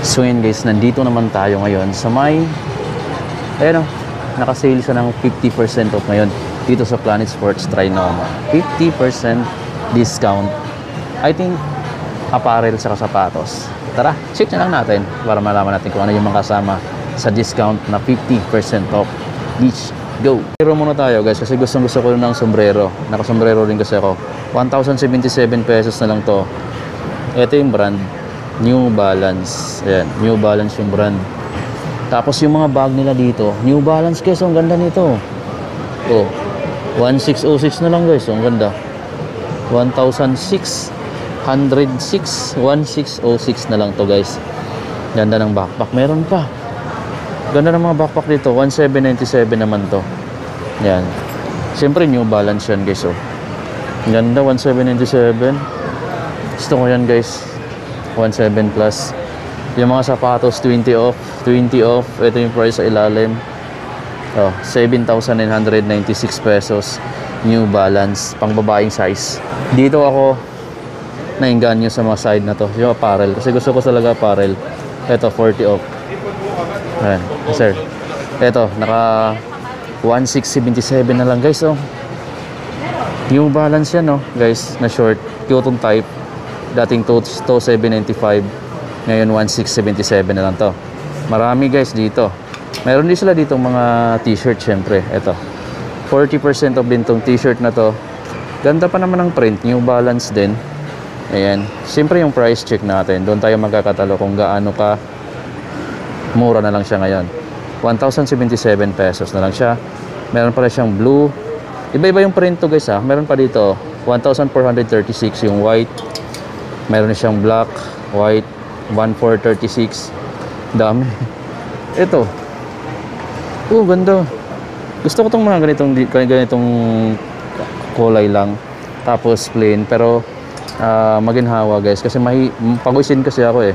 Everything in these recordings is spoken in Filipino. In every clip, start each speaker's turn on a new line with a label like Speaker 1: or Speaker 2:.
Speaker 1: So yun guys, nandito naman tayo ngayon sa may, ayun o, nakasale siya ng 50% off ngayon dito sa Planet Sports Trinoma. 50% discount. I think apparel sa sapatos. Tara, check na lang natin para malaman natin kung ano yung mga kasama sa discount na 50% off. Let's go! Pero muna tayo guys kasi gusto ko ng sombrero. Nakasombrero rin kasi ako. 1,077 pesos na lang to. Ito yung brand New Balance. Ayan, New Balance yung brand. Tapos yung mga bag nila dito, New Balance guys, ang ganda nito. Oh, 1606 na lang guys, ang ganda. 1,606 1606 na lang to guys. Ganda ng backpack, meron pa. Ganda ng mga backpack dito, 1797 naman to. Yan. Siyempre New Balance yan guys, oh. Ganda, 1797. Gusto ko yan guys. 17 plus. Yung mga sapatos 20 off. Ito yung price sa ilalim. Oh, 7,996 pesos. New Balance, pang babaeng size. Dito ako nainganyo sa mga side na to, yung apparel. Kasi gusto ko talaga apparel. Ito 40 off. Ayan, sir. Ito, naka 1,677 na lang guys, oh. New Balance yan, oh, guys, na short. Cotton type. Dating 2,795, ngayon 1,677 na lang to. Marami guys dito. Meron din sila ditong mga t-shirt syempre. Ito, 40% off din tong t-shirt na to. Ganda pa naman ng print, New Balance din. Ayan, syempre yung price check natin. Doon tayo magkakatalo kung gaano ka mura na lang siya ngayon. 1,077 pesos na lang siya. Meron pala siyang blue. Iba-iba yung print to guys ha. Meron pa dito 1,436 yung white. Meron na siyang black, white, 1,436. Dami. Ito. Oh, ganda. Gusto ko tong mga ganitong kulay lang. Tapos plain. Pero maginhawa guys. Kasi pag-uisin kasi ako eh.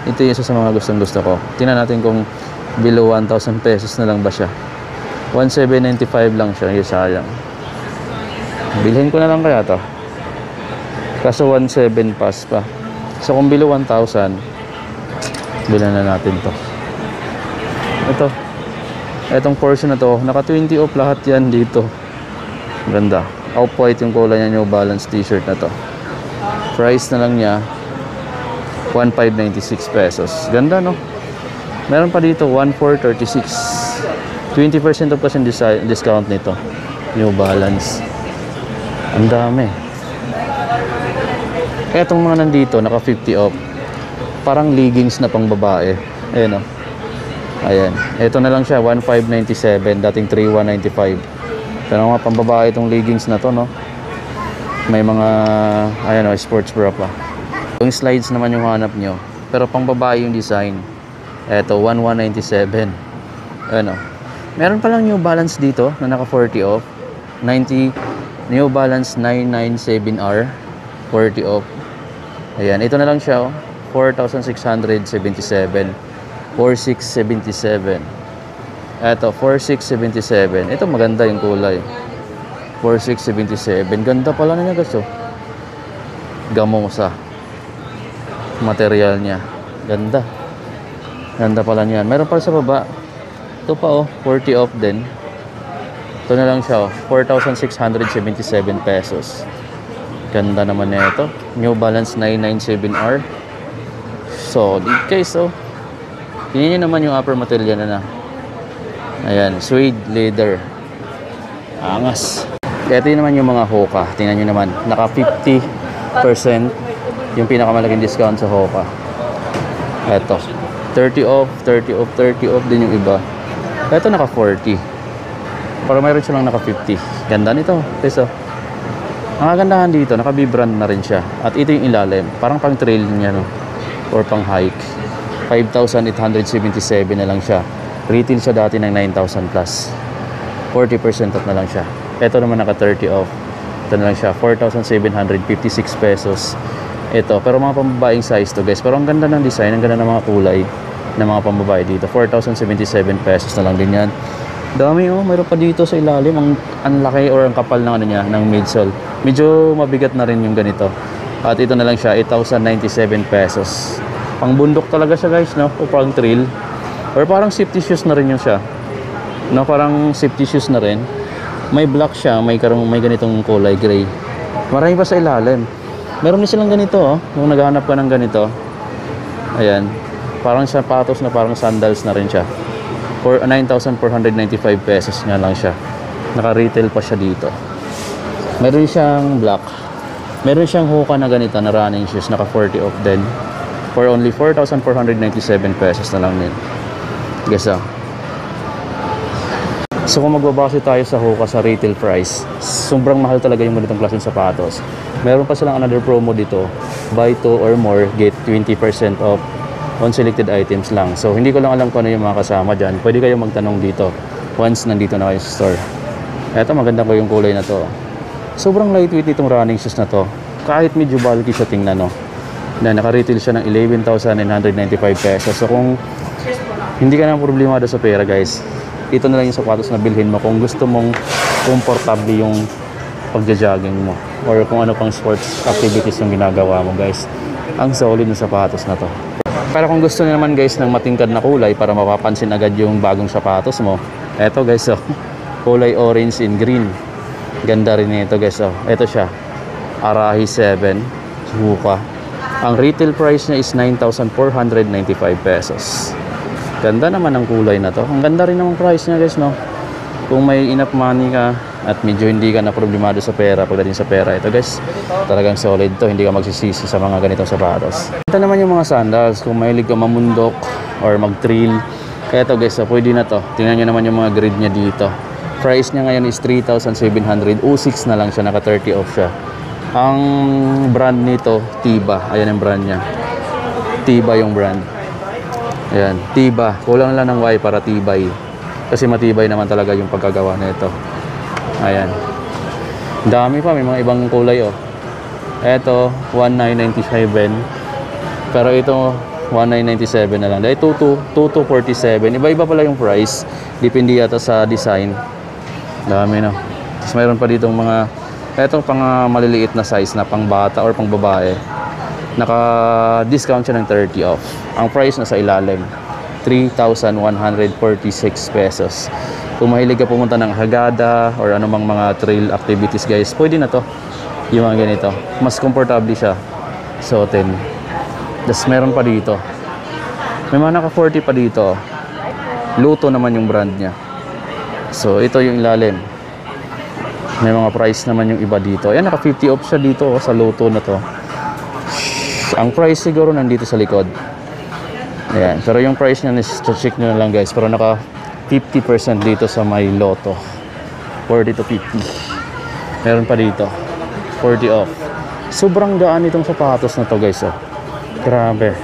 Speaker 1: Ito yung isa sa mga gusto ko. Tingnan natin kung below 1,000 pesos na lang ba siya. 1,795 lang siya. Yung sayang. Bilhin ko na lang kaya to. Kaso 1,700 pass pa. So kung below 1,000, bilhan na natin to. Itong portion na to, naka 20 off lahat yan dito. Ganda. Off-white yung kulay niya, New Balance t-shirt na to. Price na lang niya 1,596 pesos. Ganda no? Meron pa dito 1,436. 20% off kasi discount nito. New Balance. Ang dami. Etong mga nandito, naka 50 off. Parang leggings na pang babae. Ayan o. Ayan. Ito na lang siya, 1,597. Dating 3,195. Pero mga pang babae itong leggings na to, no? May mga, ayan o, sports bra pa. Yung slides naman yung hanap nyo. Pero pang babae yung design. Ito, 1,197. Ayan o. Meron palang New Balance dito na naka 40 off. New Balance 997R. 40 off. Ayan, ito na lang siya, oh. 4,677. 4,677. Eto, 4,677. Ito maganda yung kulay. 4,677. Ganda pala na niya guys, oh. Gamosa. Material niya. Ganda. Ganda pala niyan. Meron pala sa baba. Ito pa, oh. 40 off din. Ito na lang siya, oh. 4,677 pesos. Ganda naman na ito. New Balance 997R. Solid guys, oh. Tingnan nyo naman yung upper material na. Ayan, suede leather. Angas. Ito naman yung mga Hoka. Tingnan nyo naman. Naka 50% yung pinakamalaking discount sa Hoka. Ito. 30 off, 30 off, 30 off din yung iba. Ito naka 40. Pero mayroon siya lang naka 50. Ganda nito. Guys, oh. Ang kagandahan dito, naka-B-brand na rin siya. At ito yung ilalim. Parang pang trail niya, no? Or pang hike. 5,877 na lang siya. Retail siya dati ng 9,000 plus. 40% off na lang siya. Ito naman naka 30 off. Ito na lang siya. 4,756 pesos. Ito. Pero mga pambabaeng size to guys. Pero ang ganda ng design. Ang ganda ng mga kulay ng mga pambabae dito. 4,077 pesos na lang din yan. Dami oh, mayroon pa dito sa ilalim ang laki or ang kapal ng ano niya, ng midsole. Medyo mabigat na rin yung ganito. At ito na lang siya, 8,097 pesos. Pang bundok talaga siya guys, no? O pang trail. Or parang safety shoes na rin yung siya. No, parang safety shoes na rin. May black siya, may ganitong kulay gray. Marami pa sa ilalim. Meron din silang ganito, oh. Kung naghahanap ka ng ganito. Ayan. Parang sapatos na parang sandals na rin siya. For 9,495 pesos nga lang siya. Naka-retail pa siya dito. Meron siyang black. Meron siyang Hoka na ganito na running shoes. Naka 40 off din. For only 4,497 pesos na lang din. Guys, ah. So kung magbabase tayo sa Hoka sa retail price, sobrang mahal talaga yung ganitong klaseng sapatos. Meron pa silang another promo dito. Buy 2 or more, get 20% off on selected items lang. So hindi ko lang alam kung ano yung mga kasama dyan. Pwede kayo magtanong dito once nandito na kayo sa store. Eto, maganda ko yung kulay na to. Sobrang lightweight itong running shoes na to. Kahit medyo bulky siya tingnan, no? Na naka-retail siya ng 11,995 pesos. So kung hindi ka na problemado sa pera, guys, ito na lang yung sapatos na bilhin mo kung gusto mong komportable yung pagja-jogging mo or kung ano pang sports activities yung ginagawa mo, guys. Ang solid ng sapatos na to. Pero kung gusto niyo naman, guys, ng matingkad na kulay para mapapansin agad yung bagong sapatos mo, eto, guys, oh, kulay orange and green. Ganda rin nito, guys, oh. Eto siya, Arahi 7 Hoka. Ang retail price niya is 9,495 pesos. Ganda naman ang kulay na to. Ang ganda rin naman price niya, guys, no? Kung may enough money ka at medyo hindi ka na problemado sa pera, pagdating sa pera, ito, guys, talagang solid to. Hindi ka magsisisi sa mga ganitong sapatos. Ito naman yung mga sandals. Kung mahilig ka mamundok or mag-trail, eto, guys, so pwede na to. Tingnan nyo naman yung mga grid niya dito. Price niya ngayon is 3,700. 06 na lang siya, naka 30 off siya. Ang brand nito, Tiba. Ayan ang brand niya. Tiba yung brand. Ayan, Tiba. Kulang lang ng Y para tibay. Kasi matibay naman talaga yung pagkagawa nito. Ayan. Dami pa, may mga ibang kulay, oh. Eto, 1,997. Pero ito, 1,997 na lang. Dahil 2,247. Iba-iba pala yung price. Depende yata sa design. Dami, no. Tapos mayroon pa ditong mga, eto pang maliliit na size na pang bata or pang babae. Naka-discount siya ng 30 off. Ang price na sa ilalim, 3,146 pesos. Kung mahilig ka pumunta ng Hagada or anumang mga trail activities, guys, pwede na to. Yung mga ganito. Mas komportable siya. So, 10. Tapos meron pa dito. May mga naka 40 pa dito. Luto naman yung brand niya. So, ito yung ilalim. May mga price naman yung iba dito. Ayan, naka 50 off siya dito, oh, sa Luto na to. Ang price siguro nandito sa likod. Ayan. Pero yung price niya, check nyo na lang, guys. Pero naka 50% dito sa may Lotto. 40 to 50. Meron pa dito. 40 off. Sobrang gaan itong sapatos na to, guys, oh. Grabe.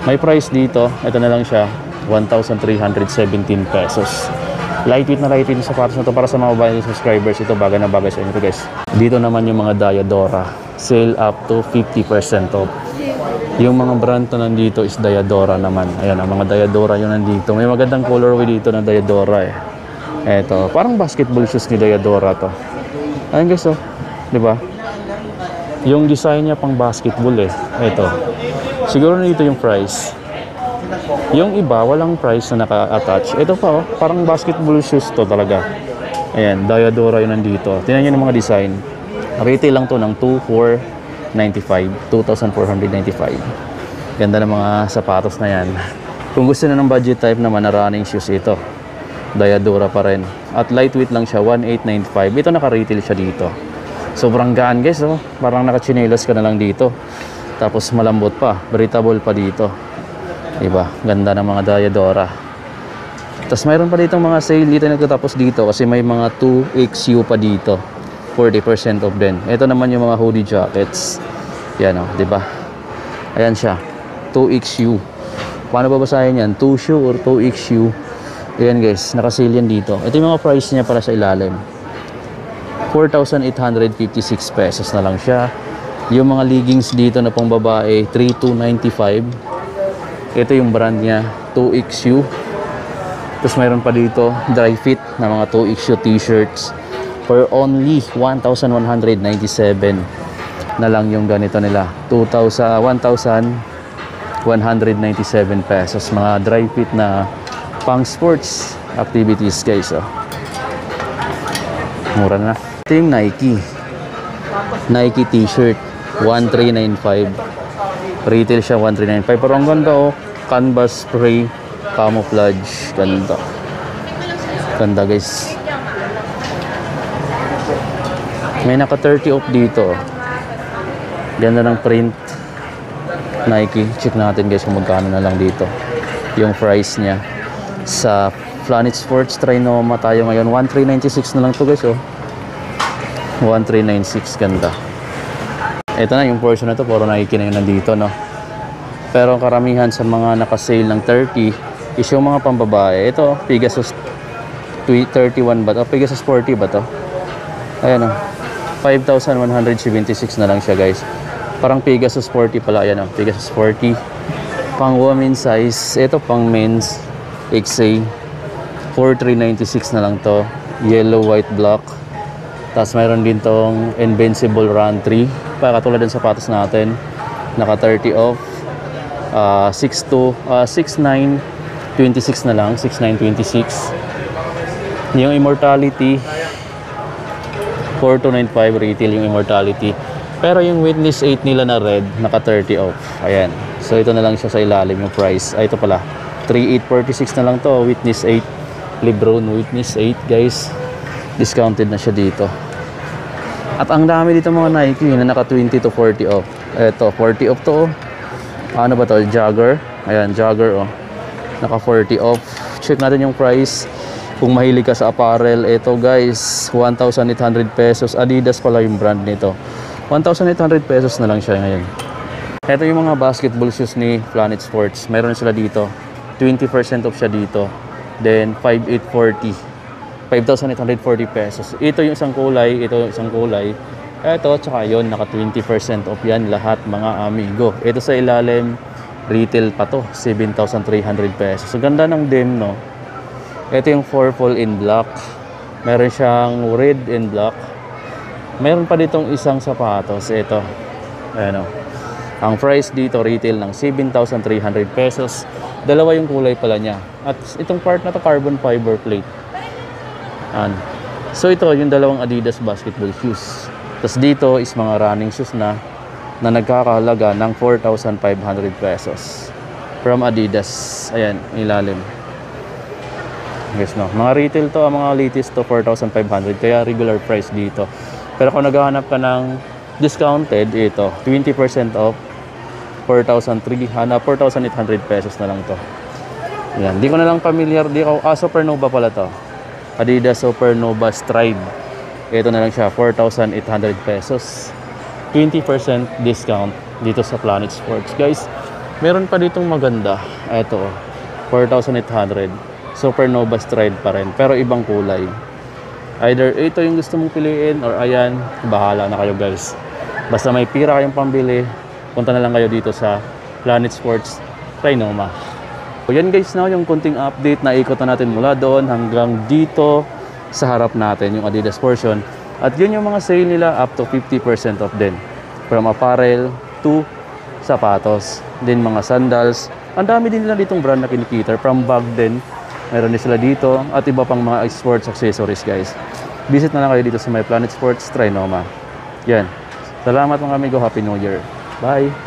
Speaker 1: May price dito. Ito na lang siya. 1,317 pesos. Lightweight na lightweight yung sapatos na to para sa mga mobile subscribers. Ito bagay na bagay sa inyo, guys. Dito naman yung mga Diadora. Sale up to 50% off. Yung mga brand na nandito is Diadora naman. Ayan, ang mga Diadora yung nandito. May magandang colorway dito na Diadora, eh. Eto, parang basketball shoes ni Diadora to. Ayan, guys, oh. Diba? Yung design niya pang basketball, eh. Eto. Siguro nandito yung price. Yung iba, walang price na naka-attach. Ito pa, oh. Parang basketball shoes to talaga. Ayan, Diadora yung nandito. Tingnan nyo yung mga design. Retail lang to ng 2,495. 2,495. Ganda ng mga sapatos na yan. Kung gusto na ng budget type naman na running shoes, ito. Diadora pa rin. At lightweight lang siya, 1,895. Ito naka-retail siya dito. Sobrang gaan, guys, oh. Parang naka-chinelas ka na lang dito. Tapos malambot pa. Breathable pa dito. Diba? Ganda ng mga Diadora. Tapos mayroon pa dito mga sale dito nagtatapos dito kasi may mga 2XU pa dito. 40% off din. Ito naman yung mga hoodie jackets. Yan, oh, 'di ba? Ayan siya. 2XU. Paano babasahin yan? 2XU or 2XU? Ayan, guys, naka-sale yan dito. Ito yung mga price niya para sa ilalim. 4,856 pesos na lang siya. Yung mga leggings dito na pang babae, 3,295. Ito yung brand niya, 2XU. Tapos mayroon pa dito, dry fit na mga 2XU t-shirts. For only 1,197 na lang yung ganito nila. 1,197 197 pesos. Mga dry fit na pang sports activities guys. Oh. Mura na. Ito yung Nike t-shirt 1395. Retail siya 1395. Pero ang ganda oh. Canvas spray camouflage. Ganda. Ganda guys. May naka 30 off dito. Ganda ng print. Nike. Check natin guys kung magkano na lang dito. Yung price niya. Sa Planet Sports Trinoma tayo ngayon. 1396 na lang to guys oh. 1396. Ganda. Ito na yung portion na to. Puro Nike na yun nandito no. Pero karamihan sa mga naka-sale ng 30 is yung mga pambabae. Ito Pegasus 31 ba to? Pegasus 40 ba to? Ayan oh. 5,176 na lang siya guys. Parang Pegasus 40 pala. Ayan oh. Pegasus 40. Pang women's size. Ito pang men's XA. 4,396 na lang to. Yellow, white, black. Tapos mayroon din tong Invincible Run 3. Para katulad ng sapatos natin. Naka 30 off. 6,926 na lang. 6,926. Yung Immortality 4,295 retail yung Immortality. Pero yung Witness 8 nila na red, naka 30 off. Ayan. So ito na lang siya sa ilalim yung price. Ay ito pala. 3,846 na lang to. Witness 8. Lebron Witness 8 guys. Discounted na siya dito. At ang dami dito mga Nike na naka 20 to 40 off. Ito 40 off to. Ano ba to? Jogger. Ayan, Jogger oh. Naka 40 off. Check natin yung price. Kung mahilig ka sa apparel, ito guys, 1,800 pesos. Adidas pala yung brand nito. 1,800 pesos na lang siya ngayon. Ito yung mga basketball shoes ni Planet Sports. Meron sila dito. 20% off siya dito. Then 5,840. 5,840 pesos. Ito yung isang kulay, ito yung isang kulay. Ito, tsaka yun, naka 20% off yan lahat mga amigo. Ito sa ilalim, retail pa to, 7,300 pesos. So ganda ng dim, no? Ito yung purple in black. Meron siyang red in black. Meron pa ditong isang sapatos. Ito. Ayan o. Ang price dito retail ng 7,300 pesos. Dalawa yung kulay pala niya. At itong part na to carbon fiber plate. Ayan. So ito yung dalawang Adidas basketball shoes. Tapos dito is mga running shoes na nagkakahalaga ng 4,500 pesos. From Adidas. Ayan, ilalim. Guys, no. Mga retail to, ang mga latest to 4,500 kaya regular price dito. Pero kung naghahanap ka ng discounted, ito 20% off 4,800 pesos na lang to. Yan, di ko na lang familiar, Supernova pala to. Adidas Supernova Stride. Ito na lang siya, 4,800 pesos. 20% discount dito sa Planet Sports. Guys, meron pa ditong maganda. Ito, 4,800. Supernova Stride pa rin, pero ibang kulay. Either ito yung gusto mong piliin or ayan, bahala na kayo guys. Basta may pira kayong pambili, punta na lang kayo dito sa Planet Sports Trinoma. So yan guys, now yung kunting update na ikot na natin mula doon hanggang dito sa harap natin, yung Adidas portion. At yun yung mga sale nila up to 50% off din. From apparel to sapatos, din mga sandals. Ang dami din nila ditong brand na kinikita, from bag din. Meron din sila dito at iba pang mga sports accessories guys. Visit na lang kayo dito sa My Planet Sports Trinoma. Yan. Salamat mga amigo. Happy New Year. Bye!